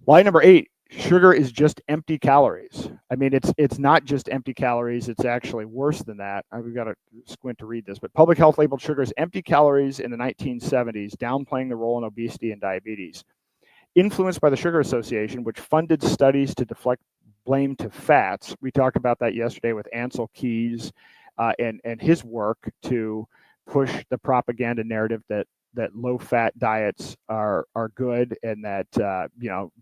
Lie number 8, sugar is just empty calories. I mean, it's not just empty calories, it's actually worse than that. We've got to squint to read this, but Public Health labeled sugar as empty calories in the 1970s, downplaying the role in obesity and diabetes. Influenced by the Sugar Association, which funded studies to deflect blame to fats. We talked about that yesterday with Ansel Keys and his work to push the propaganda narrative that low-fat diets are good, and that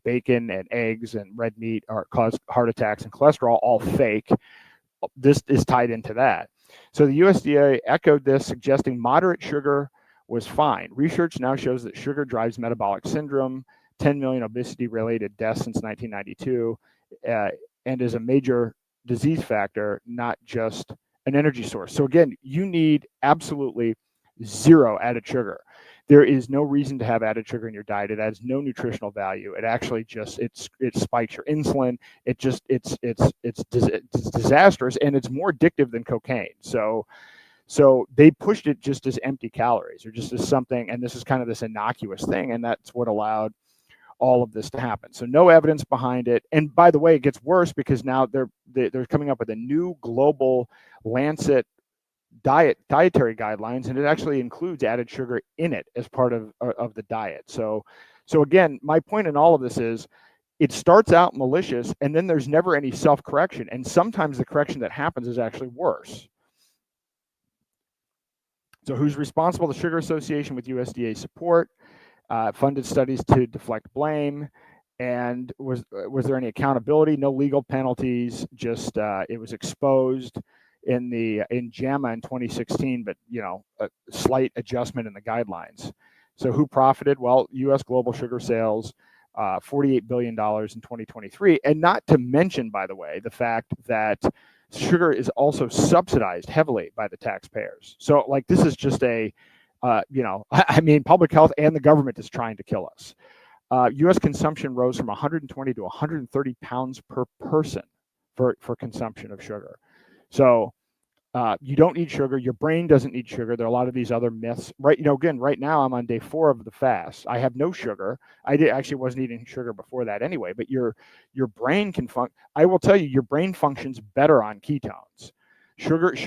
bacon and eggs and red meat cause heart attacks and cholesterol, all fake. This is tied into that. So the USDA echoed this, suggesting moderate sugar was fine. Research now shows that sugar drives metabolic syndrome, 10 million obesity-related deaths since 1992, and is a major disease factor, not just an energy source. So again, you need absolutely zero added sugar. There is no reason to have added sugar in your diet. It adds no nutritional value. It actually just it spikes your insulin. It's disastrous, and it's more addictive than cocaine. So they pushed it just as empty calories, or just as something, and this is kind of this innocuous thing, and that's what allowed all of this to happen. So no evidence behind it. And by the way, it gets worse because now they're coming up with a new global Lancet dietary guidelines, and it actually includes added sugar in it as part of the diet. So again, my point in all of this is, it starts out malicious, and then there's never any self-correction, and sometimes the correction that happens is actually worse. So who's responsible? The Sugar Association, with USDA support, funded studies to deflect blame. And was there any accountability? No legal penalties, just it was exposed in JAMA in 2016, but a slight adjustment in the guidelines. So who profited? Well, U.S. global sugar sales, $48 billion in 2023, and not to mention, by the way, the fact that sugar is also subsidized heavily by the taxpayers. So like, this is just a I mean, public health and the government is trying to kill us. U.S. consumption rose from 120 to 130 pounds per person for consumption of sugar. So you don't need sugar. Your brain doesn't need sugar. There are a lot of these other myths. Right, again, right now I'm on day 4 of the fast. I have no sugar. I actually wasn't eating sugar before that anyway. But your brain can I will tell you, your brain functions better on ketones. Sugar is